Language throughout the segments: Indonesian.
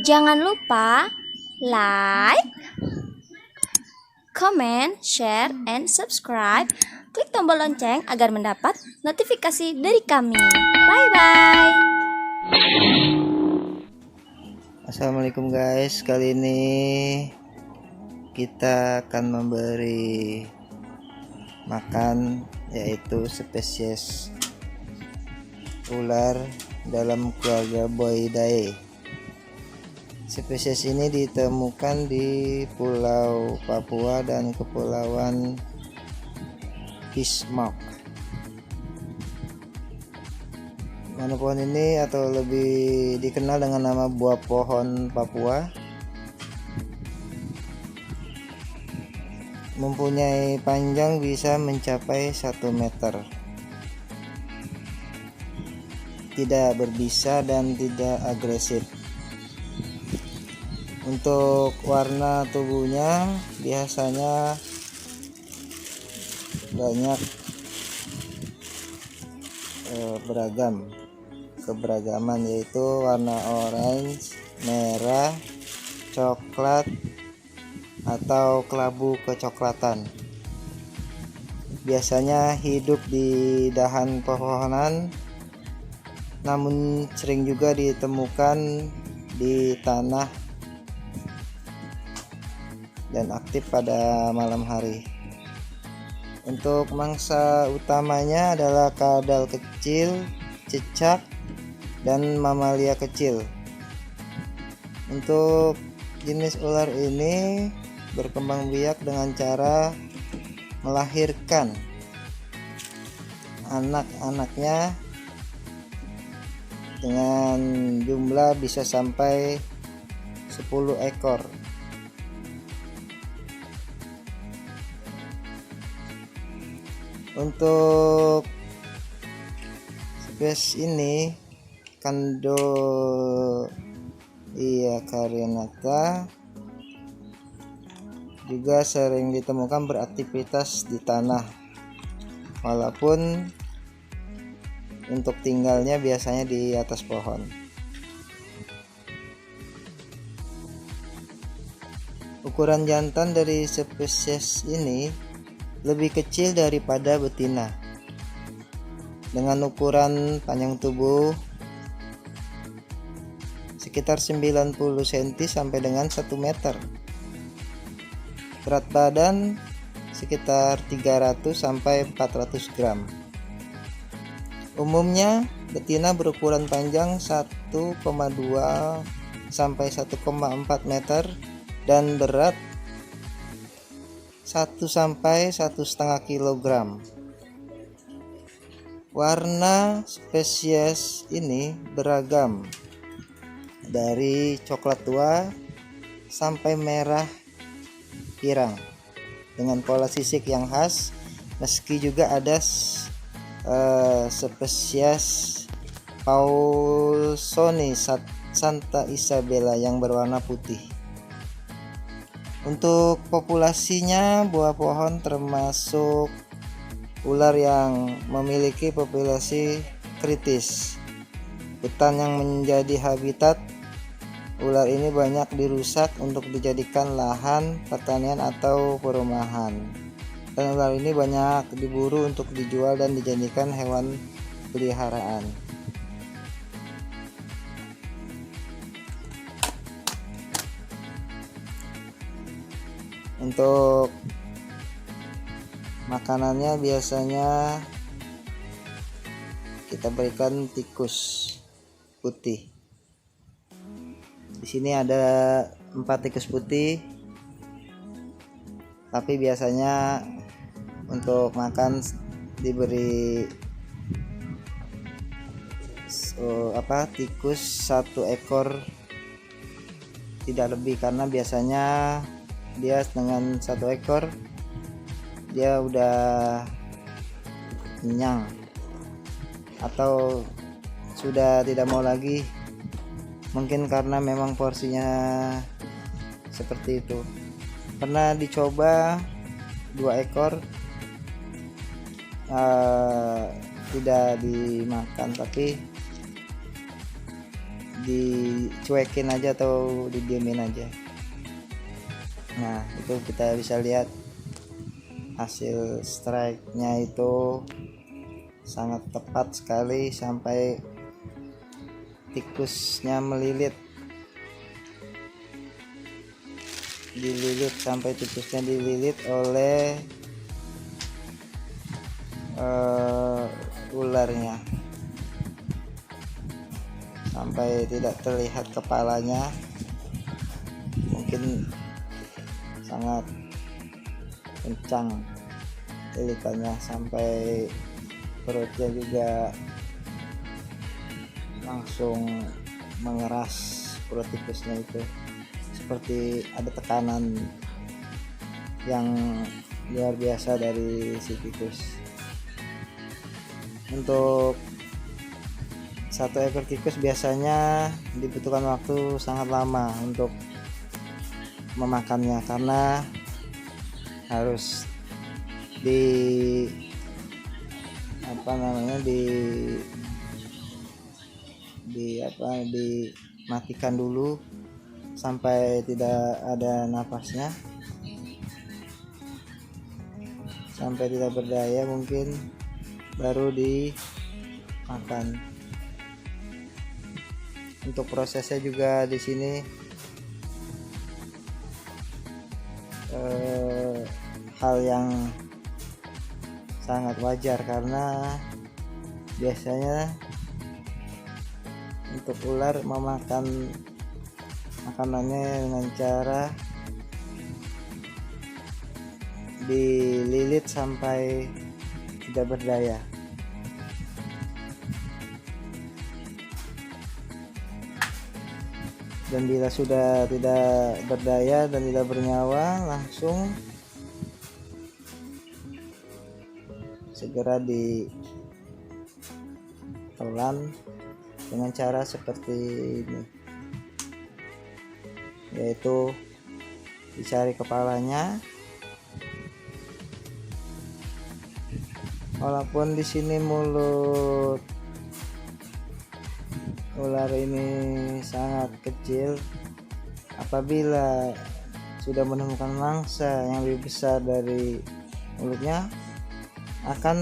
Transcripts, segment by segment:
Jangan lupa like, comment, share, and subscribe. Klik tombol lonceng agar mendapat notifikasi dari kami. Bye-bye. Assalamualaikum guys, kali ini kita akan memberi makan yaitu spesies ular dalam keluarga Boidae. Spesies ini ditemukan di Pulau Papua dan Kepulauan Bismarck. Mana pohon ini atau lebih dikenal dengan nama buah pohon Papua mempunyai panjang bisa mencapai 1 meter, tidak berbisa dan tidak agresif. Untuk warna tubuhnya biasanya banyak keberagaman, yaitu warna orange, merah, coklat, atau kelabu kecoklatan. Biasanya hidup di dahan pepohonan, namun sering juga ditemukan di tanah dan aktif pada malam hari. Untuk mangsa utamanya adalah kadal kecil, cicak, dan mamalia kecil. Untuk jenis ular ini berkembang biak dengan cara melahirkan anak-anaknya dengan jumlah bisa sampai 10 ekor. Untuk spesies ini Carinata juga sering ditemukan beraktivitas di tanah, walaupun untuk tinggalnya biasanya di atas pohon. Ukuran jantan dari spesies ini lebih kecil daripada betina, dengan ukuran panjang tubuh sekitar 90 cm sampai dengan 1 meter. Berat badan sekitar 300 sampai 400 gram. Umumnya betina berukuran panjang 1,2 sampai 1,4 meter dan berat 1 sampai 1,5 kg. Warna spesies ini beragam, dari coklat tua sampai merah pirang dengan pola sisik yang khas, meski juga ada spesies Paulsoni Santa Isabella yang berwarna putih. Untuk populasinya, buah pohon termasuk ular yang memiliki populasi kritis. Hutan yang menjadi habitat ular ini banyak dirusak untuk dijadikan lahan pertanian atau perumahan. Dan ular ini banyak diburu untuk dijual dan dijadikan hewan peliharaan. Untuk makanannya biasanya kita berikan tikus putih. Di sini ada 4 tikus putih, tapi biasanya untuk makan diberi tikus 1 ekor, tidak lebih, karena biasanya dia dengan 1 ekor dia udah kenyang atau sudah tidak mau lagi, mungkin karena memang porsinya seperti itu. Pernah dicoba 2 ekor tidak dimakan, tapi dicuekin aja atau didiemin aja. Nah, itu kita bisa lihat hasil strike-nya itu sangat tepat sekali sampai tikusnya dililit oleh ularnya sampai tidak terlihat kepalanya. Mungkin sangat kencang lilitannya sampai perutnya juga langsung mengeras perut tikusnya itu, seperti ada tekanan yang luar biasa dari si tikus. Untuk satu ekor tikus biasanya dibutuhkan waktu sangat lama untuk memakannya, karena harus dimatikan dulu sampai tidak ada napasnya, sampai tidak berdaya, mungkin baru dimakan. Untuk prosesnya juga di sini hal yang sangat wajar, karena biasanya untuk ular memakan makanannya dengan cara dililit sampai tidak berdaya. Dan bila sudah tidak berdaya dan tidak bernyawa, langsung segera ditelan dengan cara seperti ini, yaitu dicari kepalanya. Walaupun di sini mulut ular ini sangat kecil, apabila sudah menemukan mangsa yang lebih besar dari mulutnya, akan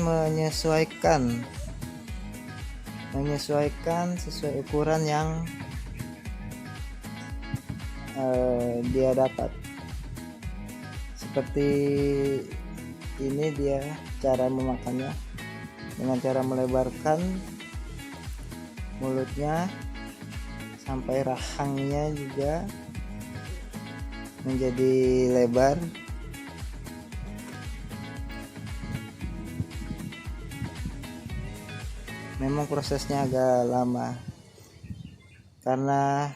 menyesuaikan sesuai ukuran yang dia dapat. Seperti ini dia cara memakannya, dengan cara melebarkan mulutnya sampai rahangnya juga menjadi lebar. Memang prosesnya agak lama karena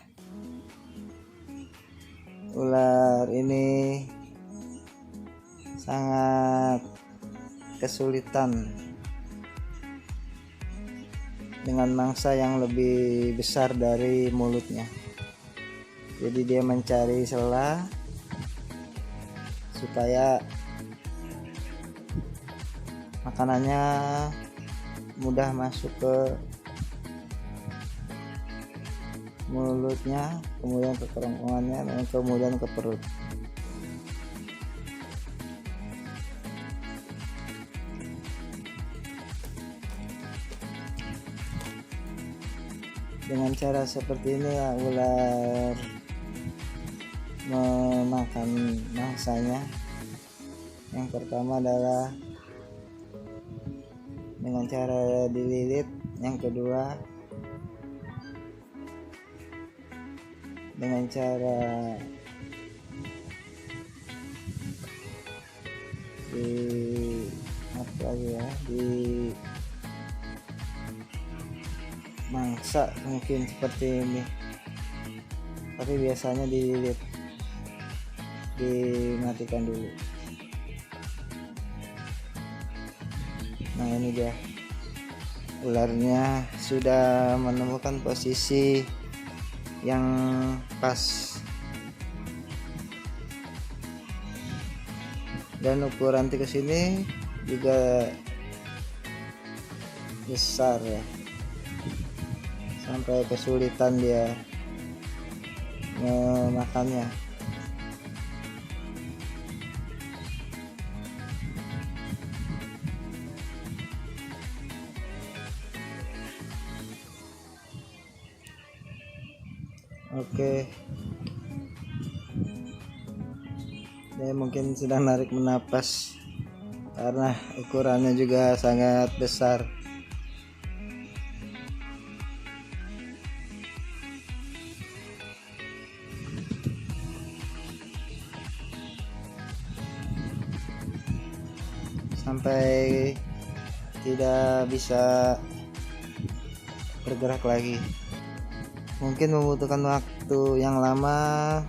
ular ini sangat kesulitan dengan mangsa yang lebih besar dari mulutnya. Jadi dia mencari celah supaya makanannya mudah masuk ke mulutnya, kemudian ke kerongkongannya, dan kemudian ke perut. Dengan cara seperti ini ular memakan mangsanya. Yang pertama adalah dengan cara dililit, yang kedua dengan cara di mangsa mungkin seperti ini, tapi biasanya dililit, dimatikan dulu. Nah, ini dia ularnya sudah menemukan posisi yang pas, dan ukuran tikus ini juga besar ya, sampai kesulitan dia memakannya. Oke, dia mungkin sedang narik menapas karena ukurannya juga sangat besar. Sampai tidak bisa bergerak lagi. Mungkin membutuhkan waktu yang lama,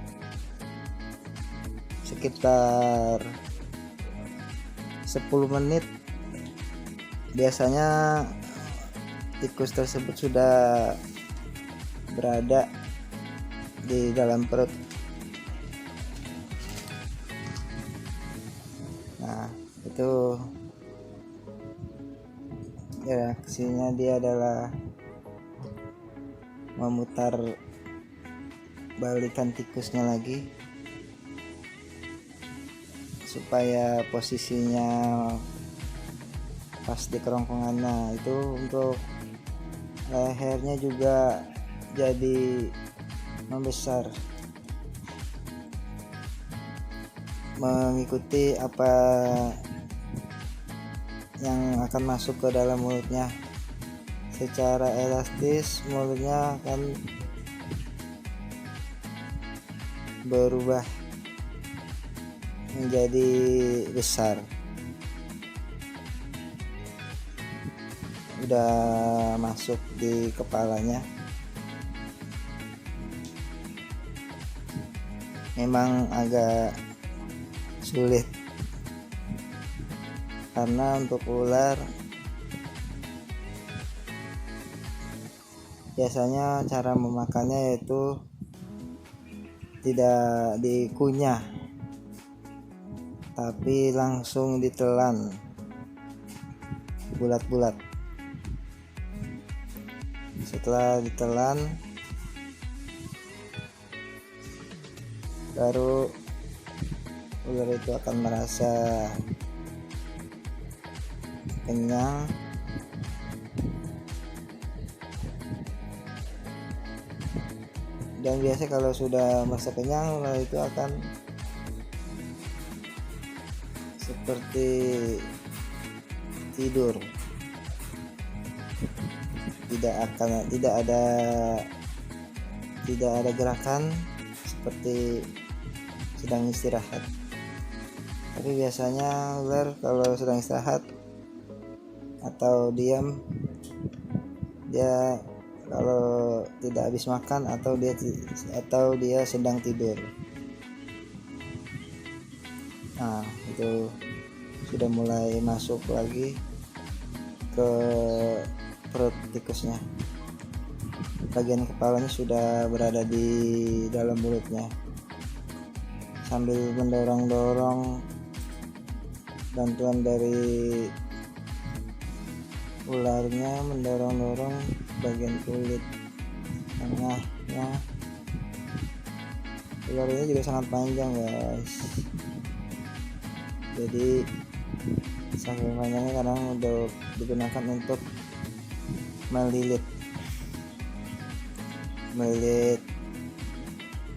sekitar 10 menit. Biasanya tikus tersebut sudah berada di dalam perut. Nah, itu reaksinya dia adalah memutar balikan tikusnya lagi supaya posisinya pas di kerongkongan. Nah, itu untuk lehernya juga jadi membesar mengikuti apa yang akan masuk ke dalam mulutnya. Secara elastis mulutnya akan berubah menjadi besar. Udah masuk di kepalanya. Memang agak sulit karena untuk ular biasanya cara memakannya yaitu tidak dikunyah tapi langsung ditelan bulat-bulat. Setelah ditelan baru ular itu akan merasa kenyang dan biasa kalau sudah merasa kenyang ular itu akan seperti tidur, tidak ada gerakan seperti sedang istirahat. Tapi biasanya ular kalau sedang istirahat atau diam, dia kalau tidak habis makan atau dia sedang tidur. Nah, itu sudah mulai masuk lagi ke perut tikusnya. Bagian kepalanya sudah berada di dalam mulutnya. Sambil mendorong-dorong, bantuan dari ularnya mendorong-dorong bagian kulit tengahnya. Ular ini juga sangat panjang, guys. Jadi saking panjangnya kadang untuk digunakan untuk melilit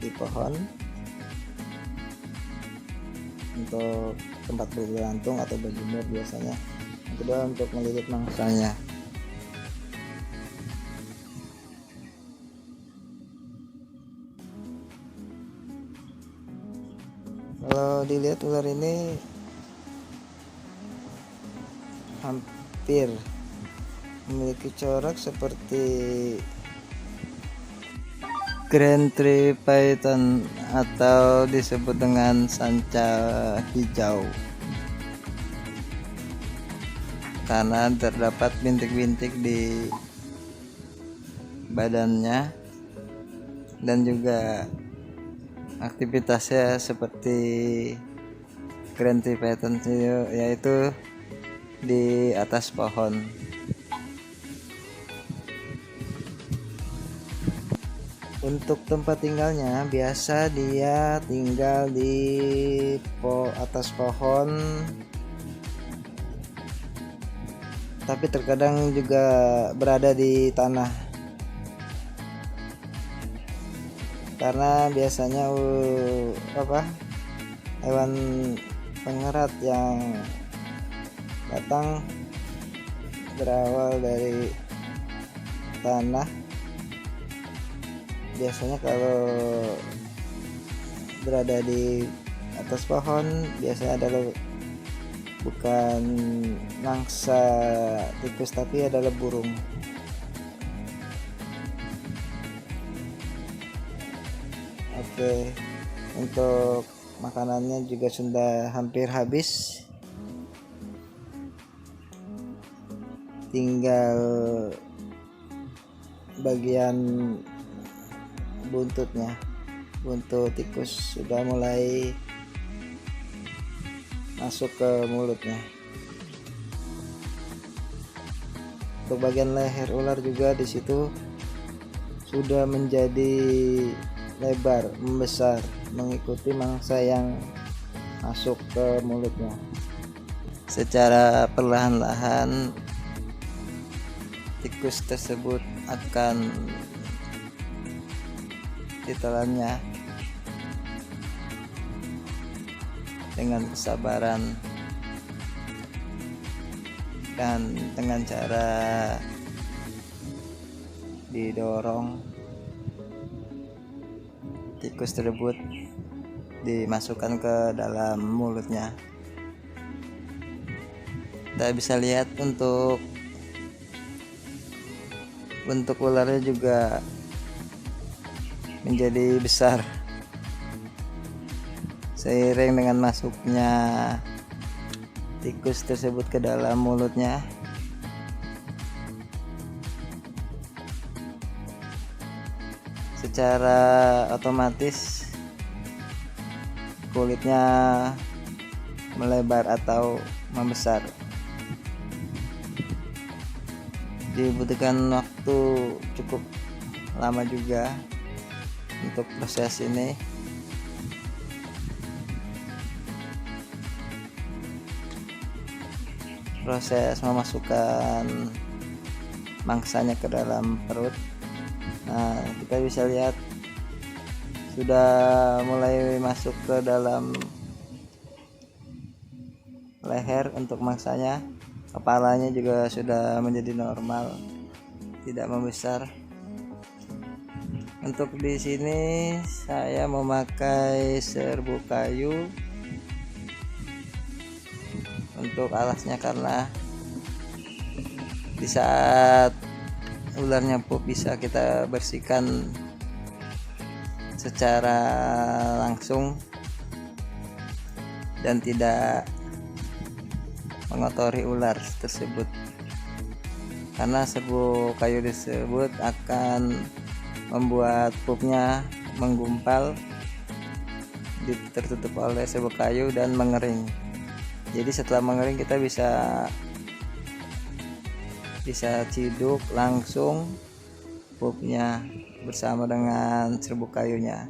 di pohon untuk tempat bergantung atau berjemur biasanya. Yang kedua untuk melilit mangsanya. Kalau dilihat ular ini hampir memiliki corak seperti Grand Tree Python atau disebut dengan sanca hijau, karena terdapat bintik-bintik di badannya dan juga aktivitasnya seperti Grand Tree Python, yaitu di atas pohon. Untuk tempat tinggalnya biasa dia tinggal di atas pohon, tapi terkadang juga berada di tanah, karena biasanya hewan pengerat yang datang berawal dari tanah. Biasanya kalau berada di atas pohon biasanya adalah bukan mangsa tikus tapi adalah burung. Oke, untuk makanannya juga sudah hampir habis, tinggal bagian buntutnya. Buntut tikus sudah mulai masuk ke mulutnya. Untuk bagian leher ular juga di situ sudah menjadi lebar, membesar, mengikuti mangsa yang masuk ke mulutnya. Secara perlahan-lahan tikus tersebut akan ditelannya dengan kesabaran dan dengan cara didorong. Tikus tersebut dimasukkan ke dalam mulutnya. Kita bisa lihat untuk bentuk ularnya juga menjadi besar seiring dengan masuknya tikus tersebut ke dalam mulutnya. Secara otomatis kulitnya melebar atau membesar. Dibutuhkan waktu cukup lama juga untuk proses ini. Proses memasukkan mangsanya ke dalam perut. Nah, kita bisa lihat sudah mulai masuk ke dalam leher untuk mangsanya. Kepalanya juga sudah menjadi normal, tidak membesar. Untuk di sini saya memakai serbuk kayu untuk alasnya, karena di saat ularnya pup bisa kita bersihkan secara langsung dan tidak mengotori ular tersebut, karena serbuk kayu tersebut akan membuat pupnya menggumpal, tertutup oleh serbuk kayu dan mengering. Jadi setelah mengering kita bisa ciduk langsung pupnya bersama dengan serbuk kayunya.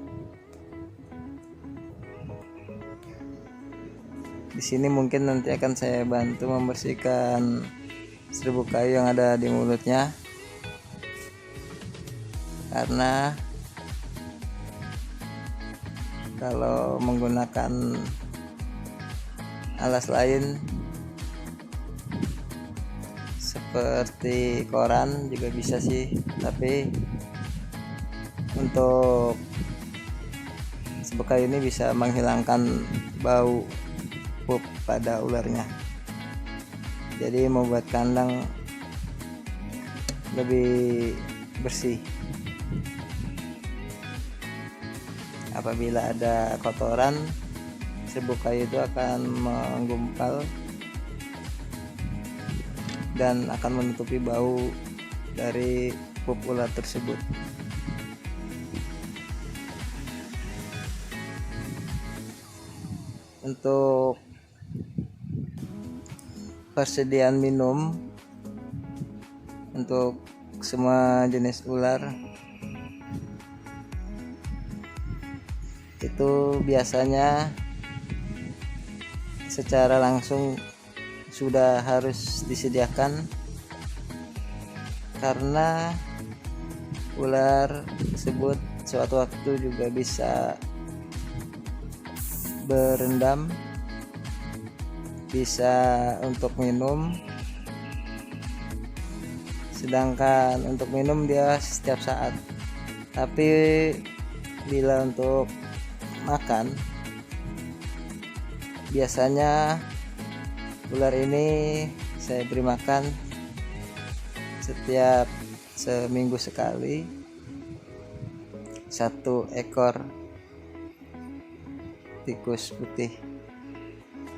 Di sini mungkin nanti akan saya bantu membersihkan serbuk kayu yang ada di mulutnya, karena kalau menggunakan alas lain seperti koran juga bisa sih, tapi untuk serbuk kayu ini bisa menghilangkan bau pup pada ularnya, jadi membuat kandang lebih bersih. Apabila ada kotoran, serbuk kayu itu akan menggumpal dan akan menutupi bau dari pup ular tersebut. Untuk persediaan minum untuk semua jenis ular itu biasanya secara langsung sudah harus disediakan, karena ular tersebut suatu waktu juga bisa berendam, bisa untuk minum, sedangkan untuk minum dia setiap saat. Tapi bila untuk makan, biasanya ular ini saya beri makan setiap seminggu sekali 1 ekor tikus putih.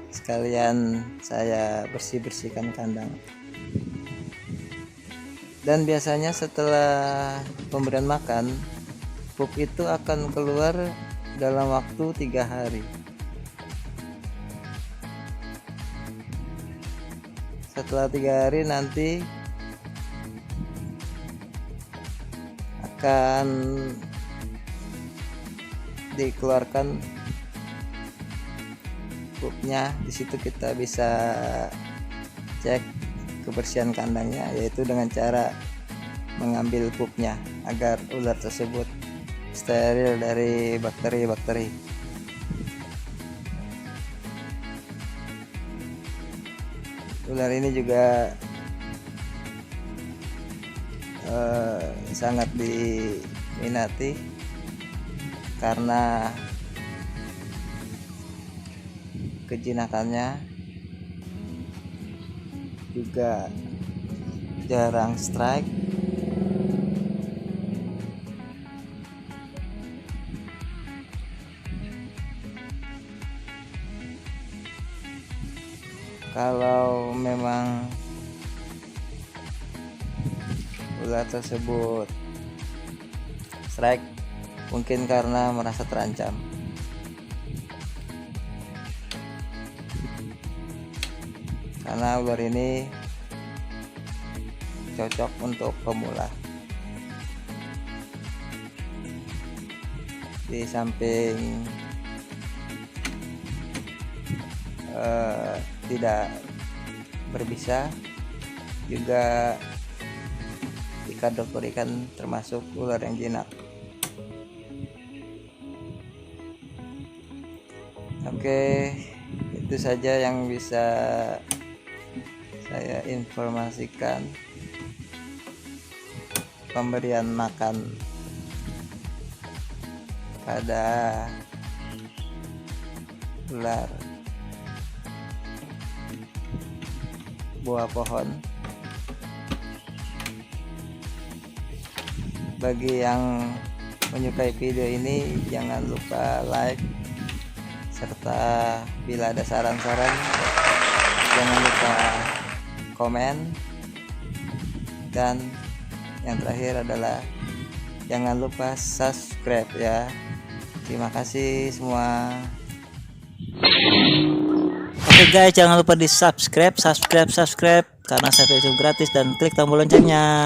Sekalian saya bersihkan kandang. Dan biasanya setelah pemberian makan, pup itu akan keluar dalam waktu 3 hari. Setelah 3 hari nanti akan dikeluarkan pupnya. Di situ kita bisa cek kebersihan kandangnya, yaitu dengan cara mengambil pupnya agar ular tersebut steril dari bakteri-bakteri. Ular ini juga sangat diminati karena kejinakannya, juga jarang strike. Kalau memang ular tersebut strike, mungkin karena merasa terancam. Karena ular ini cocok untuk pemula. Di samping tidak berbisa, juga dikategorikan termasuk ular yang jinak. Oke, itu saja yang bisa saya informasikan pemberian makan pada ular buah pohon. Bagi yang menyukai video ini, jangan lupa like, serta bila ada saran-saran jangan lupa komen, dan yang terakhir adalah jangan lupa subscribe ya. Terima kasih semua. Oke guys, jangan lupa di subscribe karena subscribe itu gratis, dan klik tombol loncengnya.